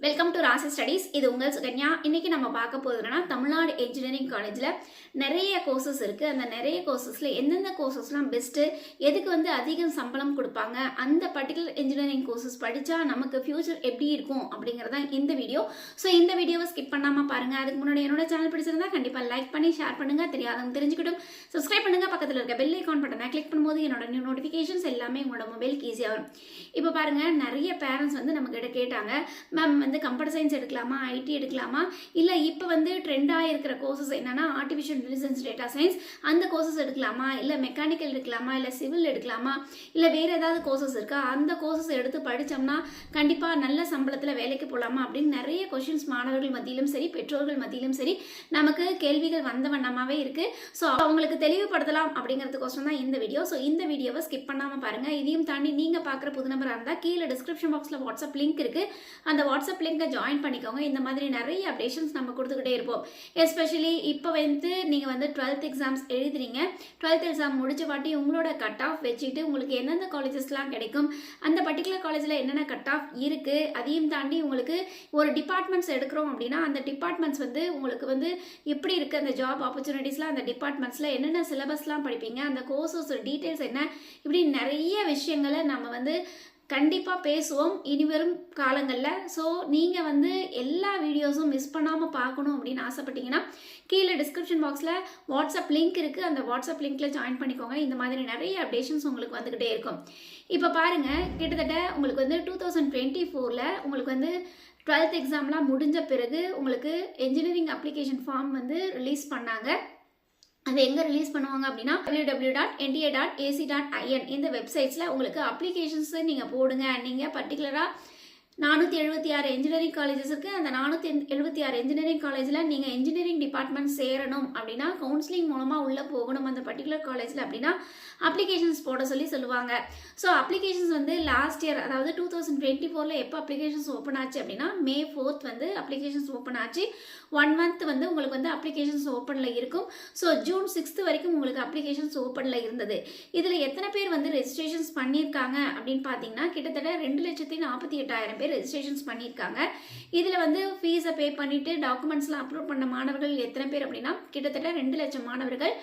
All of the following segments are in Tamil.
வெல்கம் டு ராசி ஸ்டடீஸ். இது உங்கள் சுகன்யா. இன்னைக்கு நம்ம பார்க்க போகிறதுனா தமிழ்நாடு என்ஜினியரிங் காலேஜில் நிறைய கோர்சஸ் இருக்குது. அந்த நிறைய கோர்சஸில் எந்தெந்த கோர்சஸ்லாம் பெஸ்ட்டு, எதுக்கு அதிகம் சம்பளம் கொடுப்பாங்க, அந்த பர்டிகுலர் என்ஜினியரிங் கோர்சஸ் படித்தா நமக்கு ஃபியூச்சர் எப்படி இருக்கும் அப்படிங்கிறதான் இந்த வீடியோ. ஸோ இந்த வீடியோவை ஸ்கிப் பண்ணாமல் பாருங்கள். அதுக்கு முன்னாடி என்னோட சேனல் பிடிச்சிருந்தா கண்டிப்பாக லைக் பண்ணி ஷேர் பண்ணுங்கள். தெரியாதவங்க தெரிஞ்சுக்கிட்டும் சப்ஸ்கிரைப் பண்ணுங்கள். பக்கத்தில் இருக்க பெல் ஐக்கான் பட்டனை கிளிக் பண்ணும்போது என்னோட நியூ நோட்டிஃபிகேஷன்ஸ் எல்லாமே உங்களோட மொபைலுக்கு ஈஸியாக வரும். இப்போ பாருங்கள், நிறைய பேரண்ட்ஸ் நம்மக்கிட்ட கேட்டாங்க, மேம் கம்ப்யூட்டர் சயின்ஸ் எடுக்கலாமா, ஐடி எடுக்கலாமா, இல்லை இப்போ ட்ரெண்டாக இருக்கிற கோர்சஸ் என்னன்னா ஆர்டிஃபிஷியல் இன்டெலிஜென்ஸ், டேட்டா சயின்ஸ், அந்த கோர்சஸ் எடுக்கலாமா, இல்லை மெக்கானிக்கல் எடுக்கலாமா, இல்லை சிவில் எடுக்கலாமா, இல்லை வேறு ஏதாவது கோர்சஸ் இருக்கா, அந்த கோர்சஸ் எடுத்து படித்தோம்னா கண்டிப்பாக நல்ல சம்பளத்தில் வேலைக்கு போகலாமா அப்படின்னு நிறைய கொஷின்ஸ் மாணவர்கள் மத்தியிலும் சரி பெற்றோர்கள் மத்தியிலும் சரி நமக்கு கேள்விகள் வந்த வண்ணமாகவே இருக்குது. ஸோ அவங்களுக்கு தெளிவுபடுத்தலாம் அப்படிங்கிறதுக்கோசரம் தான் இந்த வீடியோ. ஸோ இந்த வீடியோவை ஸ்கிப் பண்ணாமல் பாருங்கள். இதையும் தாண்டி நீங்கள் பார்க்குற புது நம்பராக இருந்தால் கீழே டிஸ்கிரிப்ஷன் பாக்ஸில் வாட்ஸ்அப் லிங்க் இருக்குது. அந்த வாட்ஸ்அப் லிங்கை ஜாயின் பண்ணிக்கோங்க. இந்த மாதிரி நிறைய அப்டேஷன்ஸ் நம்ம கொடுத்துக்கிட்டே இருப்போம். எஸ்பெஷலி இப்போ நீங்கள் 12th எக்ஸாம்ஸ் எழுதுறீங்க. 12th எக்ஸாம் முடிச்ச வாட்டி உங்களோட கட் ஆஃப் வச்சுட்டு உங்களுக்கு எந்தெந்த காலேஜஸ்லாம் கிடைக்கும், அந்த பர்டிகுலர் காலேஜில் என்னென்ன கட் ஆஃப் இருக்குது, அதையும் தாண்டி உங்களுக்கு ஒரு டிபார்ட்மெண்ட்ஸ் எடுக்கிறோம் அப்படின்னா அந்த டிபார்ட்மெண்ட்ஸ் உங்களுக்கு எப்படி இருக்குது, அந்த ஜாப் ஆப்பர்ச்சுனிட்டிஸ்லாம் அந்த டிபார்ட்மெண்ட்ஸில் என்னென்ன சிலபஸ்லாம் படிப்பீங்க, அந்த கோர்சஸ் டீட்டெயில்ஸ் என்ன, இப்படி நிறைய விஷயங்களை நம்ம கண்டிப்பாக பேசுவோம் இனிவரும் காலங்களில். ஸோ நீங்கள் எல்லா வீடியோஸும் மிஸ் பண்ணாமல் பார்க்கணும் அப்படின்னு ஆசைப்பட்டீங்கன்னா கீழே டிஸ்கிரிப்ஷன் பாக்ஸில் வாட்ஸ்அப் லிங்க் இருக்குது. அந்த வாட்ஸ்அப் லிங்க்கில் ஜாயின் பண்ணிக்கோங்க. இந்த மாதிரி நிறைய அப்டேஷன்ஸ் உங்களுக்கு வந்துக்கிட்டே இருக்கும். இப்போ பாருங்கள், கிட்டத்தட்ட உங்களுக்கு 2024 உங்களுக்கு 12th எக்ஸாம்லாம் முடிஞ்ச பிறகு உங்களுக்கு என்ஜினியரிங் அப்ளிகேஷன் ஃபார்ம் ரிலீஸ் பண்ணாங்க. அது எங்கே ரிலீஸ் பண்ணுவாங்க அப்படின்னா www.nta.ac.in இந்த வெப்சைட்ஸில் உங்களுக்கு அப்ளிகேஷன்ஸ் நீங்கள் போடுங்க. நீங்கள் பர்டிகுலராக 476 என்ஜினியரிங் காலேஜஸ் இருக்குது. அந்த 476 என்ஜினியரிங் காலேஜில் நீங்கள் என்ஜினியரிங் டிபார்ட்மெண்ட் சேரணும் அப்படின்னா கவுன்சிலிங் மூலமாக உள்ளே போகணும் அந்த பர்டிகுலர் காலேஜில் அப்படின்னா அப்ளிகேஷன்ஸ் போட சொல்லுவாங்க. ஸோ அப்ளிகேஷன்ஸ் லாஸ்ட் இயர், அதாவது 2024 எப்போ அப்ளிகேஷன்ஸ் ஓப்பன் ஆச்சு அப்படின்னா May 4th அப்ளிகேஷன்ஸ் ஓப்பன் ஆச்சு. 1 month உங்களுக்கு அப்ளிகேஷன்ஸ் ஓப்பனில் இருக்கும். ஸோ June 6th வரைக்கும் உங்களுக்கு அப்ளிகேஷன்ஸ் ஓப்பனில் இருந்தது. இதில் எத்தனை பேர் ரெஜிஸ்ட்ரேஷன்ஸ் பண்ணியிருக்காங்க அப்படின்னு பார்த்தீங்கன்னா கிட்டத்தட்ட 2,48,000 பேர் ரெஜிஸ்ட்ரேஷன்ஸ் பண்ணியிருக்காங்க. இதில் ஃபீஸை பே பண்ணிவிட்டு டாக்குமெண்ட்ஸ்லாம் அப்லோட் பண்ண மாணவர்கள் எத்தனை பேர் அப்படின்னா கிட்டத்தட்ட 2 லட்சம் மாணவர்கள்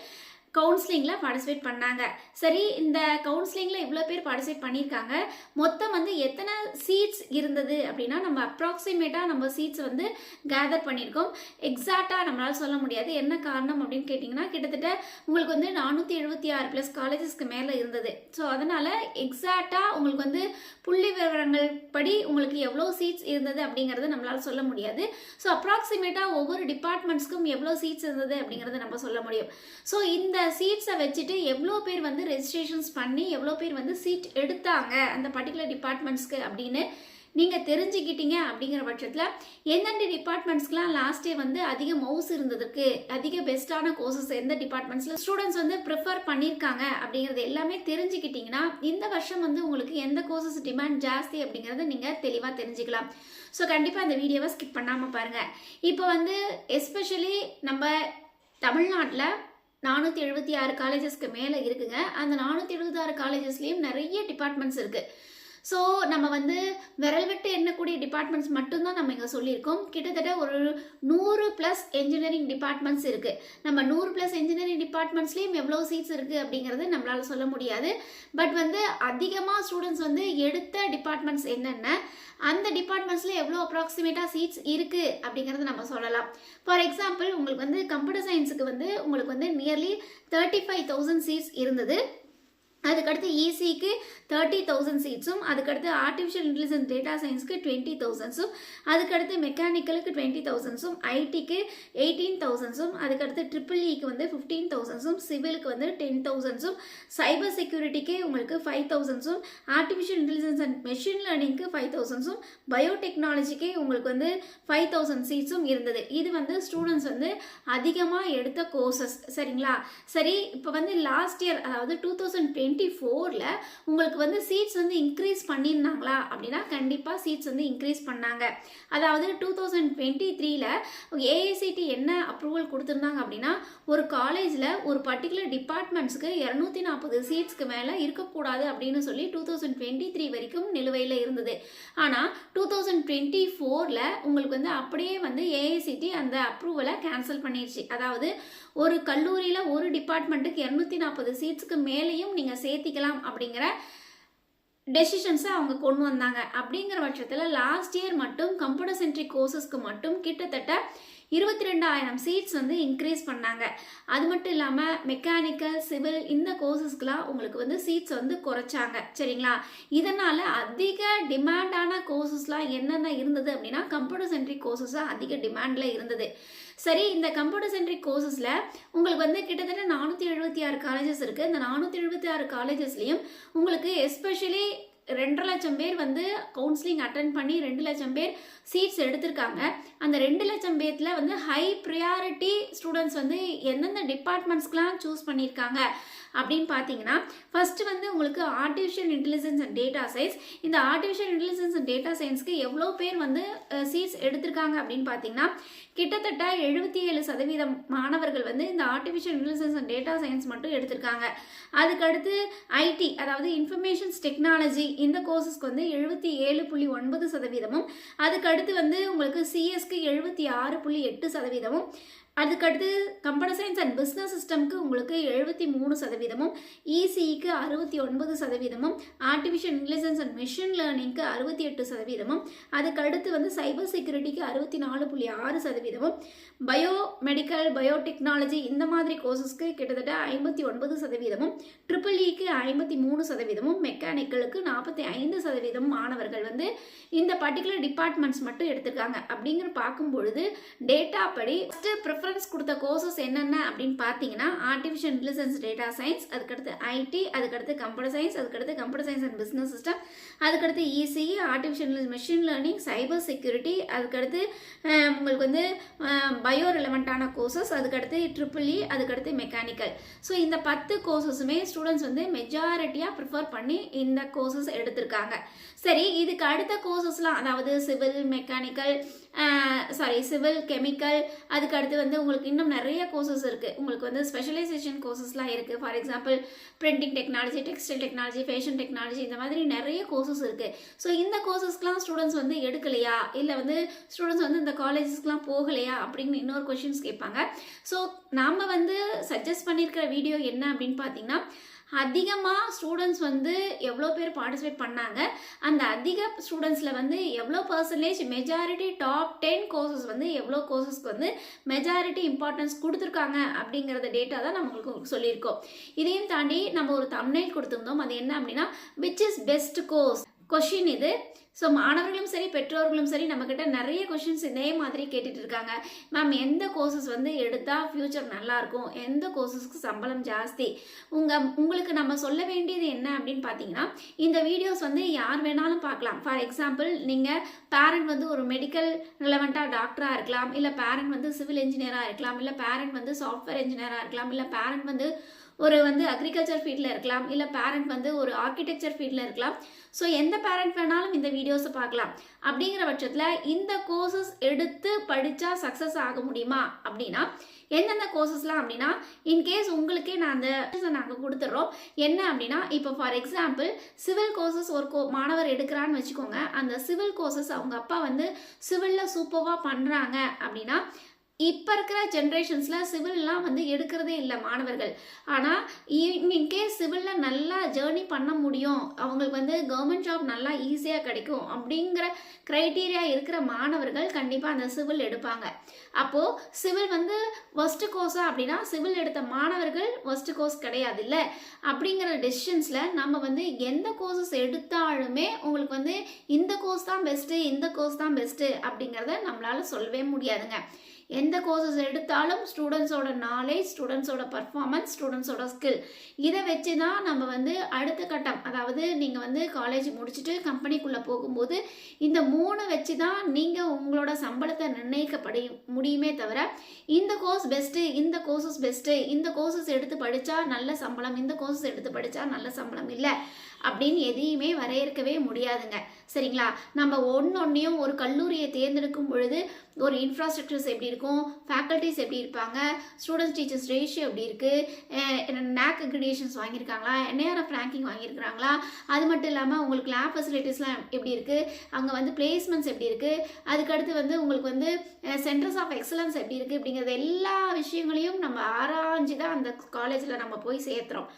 கவுன்சிலிங்கில் பார்ட்டிசிபேட் பண்ணாங்க. சரி, இந்த கவுன்சிலிங்கில் இவ்வளோ பேர் பார்ட்டிசிபேட் பண்ணியிருக்காங்க. மொத்தம் எத்தனை சீட்ஸ் இருந்தது அப்படின்னா நம்ம அப்ராக்சிமேட்டாக நம்ம சீட்ஸ் கேதர் பண்ணியிருக்கோம். எக்ஸாக்டாக நம்மளால் சொல்ல முடியாது. என்ன காரணம் அப்படின்னு கேட்டிங்கன்னா கிட்டத்தட்ட உங்களுக்கு 476+ காலேஜஸ்க்கு மேலே இருந்தது. ஸோ அதனால் எக்ஸாக்டாக உங்களுக்கு புள்ளி விவரங்கள் படி உங்களுக்கு எவ்வளோ சீட்ஸ் இருந்தது அப்படிங்கிறது நம்மளால் சொல்ல முடியாது. ஸோ அப்ராக்சிமேட்டாக ஒவ்வொரு டிபார்ட்மெண்ட்ஸ்க்கும் எவ்வளோ சீட்ஸ் இருந்தது அப்படிங்கிறத நம்ம சொல்ல முடியும். ஸோ இந்த சீட்ஸை வச்சுட்டு எவ்வளோ பேர் ரெஜிஸ்ட்ரேஷன்ஸ் பண்ணி எவ்வளோ பேர் சீட் எடுத்தாங்க அந்த பர்டிகுலர் டிபார்ட்மெண்ட்ஸ்க்கு அப்படின்னு நீங்கள் தெரிஞ்சுக்கிட்டீங்க. அப்படிங்கிற பட்சத்தில் எந்தெந்த டிபார்ட்மெண்ட்ஸ்க்குலாம் லாஸ்ட் இயர் அதிக மவுஸ் இருந்ததுக்கு, அதிக பெஸ்ட்டான கோர்சஸ் எந்த டிபார்ட்மெண்ட்ஸில் ஸ்டூடெண்ட்ஸ் ப்ரிஃபர் பண்ணியிருக்காங்க அப்படிங்கிறது எல்லாமே தெரிஞ்சுக்கிட்டிங்கன்னா இந்த வருஷம் உங்களுக்கு எந்த கோர்சஸ் டிமாண்ட் ஜாஸ்தி அப்படிங்கிறத நீங்கள் தெளிவாக தெரிஞ்சுக்கலாம். ஸோ கண்டிப்பாக அந்த வீடியோவை ஸ்கிப் பண்ணாமல் பாருங்கள். இப்போ எஸ்பெஷலி நம்ம தமிழ்நாட்டில் 476 காலேஜஸ்க்கு மேலே இருக்குங்க. அந்த 476 காலேஜஸ்லேயும் நிறைய டிபார்ட்மெண்ட்ஸ் இருக்குது. ஸோ நம்ம விரல் விட்டு எண்ணக்கூடிய டிபார்ட்மெண்ட்ஸ் மட்டும்தான் நம்ம இங்கே சொல்லியிருக்கோம். கிட்டத்தட்ட ஒரு 100+ என்ஜினியரிங் டிபார்ட்மெண்ட்ஸ் இருக்குது. நம்ம 100+ என்ஜினியரிங் டிபார்ட்மெண்ட்ஸ்லேயும் எவ்வளோ சீட்ஸ் இருக்குது அப்படிங்கிறது நம்மளால் சொல்ல முடியாது. பட் அதிகமாக ஸ்டூடெண்ட்ஸ் எடுத்த டிபார்ட்மெண்ட்ஸ் என்னென்ன, அந்த டிபார்ட்மெண்ட்ஸில் எவ்வளோ அப்ராக்சிமேட்டாக சீட்ஸ் இருக்குது அப்படிங்கிறது நம்ம சொல்லலாம். ஃபார் எக்ஸாம்பிள் உங்களுக்கு கம்ப்யூட்டர் சயின்ஸுக்கு உங்களுக்கு நியர்லி 35,000 சீட்ஸ் இருந்தது. அதுக்கடுத்து இசிக்கு 30,000 சீட்ஸும், அதுக்கடுத்து ஆர்டிஃபிஷியல் இன்டெலிஜென்ஸ் டேட்டா சயின்ஸ்க்கு 20,000ம், அதுக்கடுத்து மெக்கானிக்கலுக்கு 20,000ம், ஐடிக்கு 18,000ம், அதுக்கடுத்து EEEக்கு 15,000ம், சிவிலுக்கு 10,000ம், சைபர் செக்யூரிட்டிக்கு உங்களுக்கு 5,000ம், ஆர்டிஃபிஷியல் இன்டெலிஜென்ஸ் அண்ட் மெஷின் லேர்னிங்க்கு 5,000ம், பயோடெக்னாலஜிக்கு உங்களுக்கு 5,000 சீட்ஸும் இருந்தது. இது ஸ்டூடெண்ட்ஸ் அதிகமாக எடுத்த கோர்சஸ். சரிங்களா? சரி, இப்போ லாஸ்ட் இயர், அதாவது 2020 2024ல் உங்களுக்கு வந்து சீட்ஸ் வந்து இன்க்ரீஸ் பண்ணியிருந்தாங்களா அப்படின்னா கண்டிப்பாக சீட்ஸ் வந்து இன்க்ரீஸ் பண்ணாங்க. அதாவது 2023ல் ஏஐசிடி என்ன அப்ரூவல் கொடுத்துருந்தாங்க அப்படின்னா ஒரு காலேஜில் ஒரு பர்டிகுலர் டிபார்ட்மெண்ட்ஸ்க்கு 240 சீட்ஸ்க்கு மேலே இருக்கக்கூடாது அப்படின்னு சொல்லி 2023 வரைக்கும் நிலுவையில் இருந்தது. ஆனால் 2024ல் உங்களுக்கு வந்து அப்படியே வந்து ஏஐசிடி அந்த அப்ரூவலை கேன்சல் பண்ணிடுச்சு. அதாவது ஒரு கல்லூரியில் ஒரு டிபார்ட்மெண்ட்டுக்கு 240 சீட்ஸ்க்கு மேலேயும் நீங்கள் சேர்த்திக்கலாம் அப்படிங்கிற டெசிஷன்ஸை அவங்க கொண்டு வந்தாங்க. அப்படிங்கிற பட்சத்தில் லாஸ்ட் இயர் மட்டும் கம்ப்யூட்டர் சென்ட்ரிக் கோர்சஸ்க்கு மட்டும் கிட்டத்தட்ட 22,000 சீட்ஸ் வந்து இன்க்ரீஸ் பண்ணாங்க. அது மட்டும் இல்லாமல் மெக்கானிக்கல், சிவில் இந்த கோர்சஸ்க்குலாம் உங்களுக்கு வந்து சீட்ஸ் வந்து குறைச்சாங்க. சரிங்களா? இதனால் அதிக டிமாண்டான கோர்சஸ்லாம் என்னென்ன இருந்தது அப்படின்னா கம்ப்யூட்டர் சென்ட்ரிக் கோர்சஸாக அதிக டிமாண்டில் இருந்தது. சரி, இந்த கம்ப்யூட்டர் சென்ட்ரிக் கோர்சஸில் உங்களுக்கு வந்து கிட்டத்தட்ட 476 காலேஜஸ் இருக்குது. இந்த 476 காலேஜஸ்லேயும் உங்களுக்கு எஸ்பெஷலி 2 லட்சம் பேர் வந்து கவுன்சிலிங் அட்டன் பண்ணி 2 லட்சம் பேர் சீட்ஸ் எடுத்திருக்காங்க. அந்த 2 லட்சம் பேர்த்தில் வந்து ஹை ப்ரியாரிட்டி ஸ்டூடெண்ட்ஸ் வந்து எந்தெந்த டிபார்ட்மெண்ட்ஸ்க்கெலாம் சூஸ் பண்ணியிருக்காங்க அப்படின்னு பார்த்தீங்கன்னா ஃபர்ஸ்ட் வந்து உங்களுக்கு artificial intelligence and data science. இந்த ஆர்டிஃபிஷியல் இன்டெலிஜென்ஸ் அண்ட் டேட்டா சயின்ஸ்க்கு எவ்வளோ பேர் வந்து சீட்ஸ் எடுத்திருக்காங்க அப்படின்னு பார்த்தீங்கன்னா கிட்டத்தட்ட 77% மாணவர்கள் வந்து இந்த artificial intelligence and data science மட்டும் எடுத்திருக்காங்க. அதுக்கடுத்து ஐடி அதாவது இன்ஃபர்மேஷன்ஸ் டெக்னாலஜி இந்த கோர்சஸ்க்கு வந்து 77.9%, அதுக்கடுத்து வந்து உங்களுக்கு சிஎஸ்க்கு 76.8%, அதுக்கடுத்து கம்ப்யூட்டர் சயின்ஸ் அண்ட் பிஸ்னஸ் சிஸ்டம்க்கு உங்களுக்கு 73%, இசிஇக்கு 69%, ஆர்டிஃபிஷியல் இன்டெலிஜென்ஸ் அண்ட் மெஷின் லேர்னிங்க்கு 68%, அதுக்கடுத்து வந்து சைபர் செக்யூரிட்டிக்கு 64.6%, பயோ மெடிக்கல் பயோடெக்னாலஜி இந்த மாதிரி கோர்சஸ்க்கு கிட்டத்தட்ட 59%, ட்ரிபிள்இக்கு 53%, மெக்கானிக்கலுக்கு 45% மாணவர்கள் வந்து இந்த பர்டிகுலர் டிபார்ட்மெண்ட்ஸ் மட்டும் எடுத்திருக்காங்க. அப்படிங்கிற பார்க்கும் பொழுது டேட்டா படி ப்ரிஃபரன்ஸ் கொடுத்த கோர்சஸ் என்னென்ன அப்படின்னு பார்த்தீங்கன்னா ஆர்டிஃபிஷியல் இன்டெலிஜென்ஸ் டேட்டா சயின்ஸ், அதுக்கடுத்து ஐடி, அதுக்கடுத்து கம்ப்யூட்டர் சயின்ஸ், அதுக்கடுத்து computer science and business system, அதுக்கடுத்து ECE, artificial machine learning, cyber security, அதுக்கடுத்து உங்களுக்கு வந்து பயோ ரிலவெண்ட்டான கோர்சஸ், அதுக்கடுத்து ட்ரிபிள்இ, அதுக்கடுத்து மெக்கானிக்கல். ஸோ இந்த 10 கோர்சஸுமே ஸ்டூடெண்ட்ஸ் வந்து மெஜாரிட்டியாக ப்ரிஃபர் பண்ணி இந்த கோர்சஸ் எடுத்திருக்காங்க. சரி, இதுக்கு அடுத்த கோர்சஸ்லாம் அதாவது சிவில், மெக்கானிக்கல், சிவில், கெமிக்கல், அதுக்கடுத்து வந்து உங்களுக்கு இன்னும் நிறைய கோர்சஸ் இருக்குது. உங்களுக்கு வந்து ஸ்பெஷலைசேஷன் கோர்சஸ்லாம் இருக்குது. For example printing technology, textile technology, fashion technology இந்த மாதிரி நிறைய கோர்சஸ் இருக்குது. ஸோ இந்த கோர்சஸ்க்குலாம் ஸ்டூடெண்ட்ஸ் வந்து எடுக்கலையா, இல்லை வந்து ஸ்டூடெண்ட்ஸ் வந்து இந்த காலேஜஸ்க்குலாம் போகலையா அப்படின்னு இன்னொரு கொஷின்ஸ் கேட்பாங்க. ஸோ நாம் வந்து சஜஸ்ட் பண்ணியிருக்கிற வீடியோ என்ன அப்படின்னு பார்த்தீங்கன்னா அதிகமாக ஸ்டூடெண்ட்ஸ் வந்து எவ்வளோ பேர் பார்ட்டிசிபேட் பண்ணாங்க, அந்த அதிக ஸ்டூடெண்ட்ஸில் வந்து எவ்வளோ பர்சன்டேஜ் மெஜாரிட்டி டாப் 10 கோர்சஸ் வந்து எவ்வளோ கோர்சஸ்க்கு வந்து மெஜாரிட்டி இம்பார்ட்டன்ஸ் கொடுத்துருக்காங்க அப்படிங்கிறத டேட்டா தான் நம்ம உங்களுக்கு சொல்லியிருக்கோம். இதையும் தாண்டி நம்ம ஒரு தம்ப்நெயில் கொடுத்துருந்தோம். அது என்ன அப்படின்னா which is best course question இது. ஸோ மாணவர்களும் சரி பெற்றோர்களும் சரி நம்மக்கிட்ட நிறைய கொஷின்ஸ் இதே மாதிரி கேட்டுட்டு இருக்காங்க. மேம் எந்த கோர்சஸ் வந்து எடுத்தால் ஃப்யூச்சர் நல்லாயிருக்கும், எந்த கோர்சஸ்க்கு சம்பளம் ஜாஸ்தி, உங்களுக்கு நம்ம சொல்ல வேண்டியது என்ன அப்படின்னு பார்த்தீங்கன்னா இந்த வீடியோஸ் வந்து யார் வேணாலும் பார்க்கலாம். ஃபார் எக்ஸாம்பிள் நீங்கள் பேரண்ட் வந்து ஒரு மெடிக்கல் ரிலவெண்ட்டாக டாக்டராக இருக்கலாம், இல்லை பேரண்ட் வந்து சிவில் இன்ஜினியராக இருக்கலாம், இல்லை பேரண்ட் வந்து சாஃப்ட்வேர் இன்ஜினியராக இருக்கலாம், இல்லை பேரண்ட் வந்து ஒரு வந்து அக்ரிகல்ச்சர் ஃபீல்டில் இருக்கலாம், இல்லை பேரண்ட் வந்து ஒரு ஆர்கிடெக்சர் ஃபீல்டில் இருக்கலாம். ஸோ எந்த பேரண்ட் வேணாலும் இந்த வீடியோஸை பார்க்கலாம். அப்படிங்கிற பட்சத்தில் இந்த கோர்சஸ் எடுத்து படித்தா சக்ஸஸ் ஆக முடியுமா அப்படின்னா எந்தெந்த கோர்சஸ்லாம் அப்படின்னா இன்கேஸ் உங்களுக்கே நான் அந்த நாங்கள் கொடுத்துட்றோம். என்ன அப்படின்னா இப்போ ஃபார் எக்ஸாம்பிள் சிவில் கோர்சஸ் ஒரு மாணவர் எடுக்கிறான்னு வச்சுக்கோங்க. அந்த சிவில் கோர்சஸ் அவங்க அப்பா வந்து சிவிலில் சூப்பராக பண்ணுறாங்க அப்படின்னா இப்போ இருக்கிற ஜென்ரேஷன்ஸில் சிவில்லாம் வந்து எடுக்கிறதே இல்லை மாணவர்கள். ஆனால் இன்கேஸ் சிவிலில் நல்லா ஜேர்னி பண்ண முடியும், அவங்களுக்கு வந்து கவர்மெண்ட் ஜாப் நல்லா ஈஸியாக கிடைக்கும் அப்படிங்கிற க்ரைட்டீரியா இருக்கிற மாணவர்கள் கண்டிப்பாக அந்த சிவில் எடுப்பாங்க. அப்போது சிவில் வந்து ஃபர்ஸ்ட் கோர்ஸா அப்படின்னா சிவில் எடுத்த மாணவர்கள் ஃபர்ஸ்ட் கோர்ஸ் கிடையாது இல்லை. அப்படிங்கிற டெசிஷன்ஸில் நம்ம வந்து எந்த கோர்சஸ் எடுத்தாலுமே உங்களுக்கு வந்து இந்த கோர்ஸ் தான் பெஸ்ட்டு, இந்த கோர்ஸ் தான் பெஸ்ட்டு அப்படிங்கிறத நம்மளால் சொல்லவே முடியாதுங்க. எந்த கோர்சஸ் எடுத்தாலும் ஸ்டூடெண்ட்ஸோட நாலேஜ், ஸ்டூடெண்ட்ஸோட பர்ஃபார்மன்ஸ், ஸ்டூடெண்ட்ஸோட ஸ்கில் இதை வச்சு தான் நம்ம வந்து அடுத்த கட்டம், அதாவது நீங்கள் வந்து காலேஜ் முடிச்சுட்டு கம்பெனிக்குள்ளே போகும்போது இந்த 3 வச்சு தான் நீங்கள் உங்களோட சம்பளத்தை நிர்ணயிக்கப்பட முடியுமே தவிர இந்த கோர்ஸ் பெஸ்ட்டு, இந்த கோர்சஸ் பெஸ்ட்டு, இந்த கோர்சஸ் எடுத்து படித்தா நல்ல சம்பளம், இந்த கோர்சஸ் எடுத்து படித்தா நல்ல சம்பளம் இல்லை அப்படின்னு எதையுமே வரையறுக்கவே முடியாதுங்க. சரிங்களா? நம்ம ஒன்னொன்னையும் ஒரு கல்லூரியை தேர்ந்தெடுக்கும் பொழுது ஒரு இன்ஃப்ராஸ்ட்ரக்சர்ஸ் எப்படி இருக்கும், ஃபேக்கல்ட்டிஸ் எப்படி இருப்பாங்க, ஸ்டூடெண்ட்ஸ் டீச்சர்ஸ் ரேஷியோ எப்படி இருக்குது, நேக் அக்ரிடேஷன்ஸ் வாங்கியிருக்காங்களா, NARF ரேங்கிங் வாங்கியிருக்கிறாங்களா, அது மட்டும் இல்லாமல் உங்களுக்கு லேப் ஃபெசிலிட்டிஸ்லாம் எப்படி இருக்குது, அங்கே வந்து பிளேஸ்மெண்ட்ஸ் எப்படி இருக்குது, அதுக்கடுத்து வந்து உங்களுக்கு வந்து சென்டர்ஸ் ஆஃப் எக்ஸலன்ஸ் எப்படி இருக்குது, அப்படிங்கிறது எல்லா விஷயங்களையும் நம்ம ஆராய்ஞ்சு தான் அந்த காலேஜில் நம்ம போய் சேர்த்துறோம்.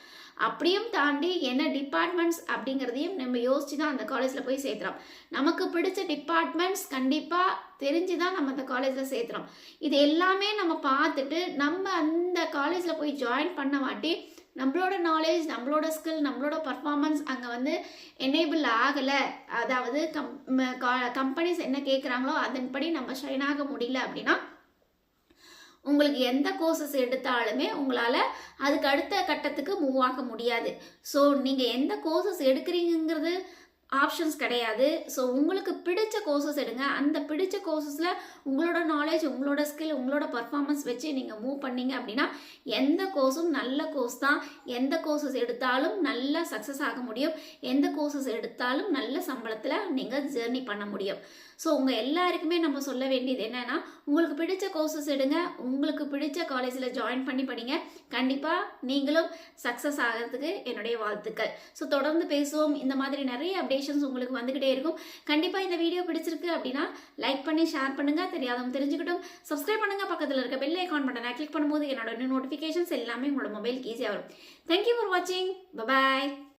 அப்படியும் தாண்டி என்ன டிபார்ட்மெண்ட்ஸ் அப்படிங்கிறதையும் நம்ம யோசிச்சு தான் அந்த காலேஜில் போய் சேர்த்துறோம். நமக்கு பிடிச்ச டிபார்ட்மெண்ட்ஸ் கண்டிப்பாக தெரிஞ்சு தான் நம்ம அந்த காலேஜில் சேர்த்துறோம். இது எல்லாமே நம்ம பார்த்துட்டு நம்ம அந்த காலேஜில் போய் ஜாயின் பண்ண மாட்டி நம்மளோட நாலேஜ், நம்மளோட ஸ்கில், நம்மளோட பர்ஃபார்மன்ஸ் அங்கே வந்து எனேபிள் ஆகலை, அதாவது கம்பெனிஸ் என்ன கேட்குறாங்களோ அதன்படி நம்ம ஷைன் ஆக முடியல அப்படின்னா உங்களுக்கு எந்த கோர்சஸ் எடுத்தாலுமே உங்களால் அதுக்கு அடுத்த கட்டத்துக்கு மூவ் ஆக முடியாது. ஸோ நீங்கள் எந்த கோர்சஸ் எடுக்கிறீங்கிறது ஆப்ஷன்ஸ் கிடையாது. ஸோ உங்களுக்கு பிடிச்ச கோர்சஸ் எடுங்க. அந்த பிடிச்ச கோர்சஸில் உங்களோட நாலேஜ், உங்களோட ஸ்கில், உங்களோட பர்ஃபார்மன்ஸ் வச்சு நீங்கள் மூவ் பண்ணீங்க அப்படின்னா எந்த கோர்ஸும் நல்ல கோர்ஸ் தான். எந்த கோர்சஸ் எடுத்தாலும் நல்லா சக்ஸஸ் ஆக முடியும். எந்த கோர்சஸ் எடுத்தாலும் நல்ல சம்பளத்தில் நீங்கள் ஜேர்னி பண்ண முடியும். ஸோ உங்கள் எல்லாருக்குமே நம்ம சொல்ல வேண்டியது என்னென்னா, உங்களுக்கு பிடிச்ச கோர்சஸ் எடுங்க, உங்களுக்கு பிடிச்ச காலேஜில் ஜாயின் பண்ணி படிங்க. கண்டிப்பாக நீங்களும் சக்ஸஸ் ஆகிறதுக்கு என்னுடைய வாழ்த்துக்கள். ஸோ தொடர்ந்து பேசுவோம். இந்த மாதிரி நிறைய அப்டேஷன்ஸ் உங்களுக்கு வந்துக்கிட்டே இருக்கும். கண்டிப்பாக இந்த வீடியோ பிடிச்சிருக்கு அப்படின்னா லைக் பண்ணி ஷேர் பண்ணுங்கள். தெரியாதவங்க தெரிஞ்சுக்கிட்டும் சப்ஸ்கிரைப் பண்ணுங்கள். பக்கத்தில் இருக்க பெல் ஐகான் பட்டனை கிளிக் பண்ணும்போது என்னோட நோட்டிஃபிகேஷன்ஸ் எல்லாமே உங்களோட மொபைலுக்கு ஈஸியாக வரும். தேங்க்யூ ஃபார் வாட்சிங். பாய்.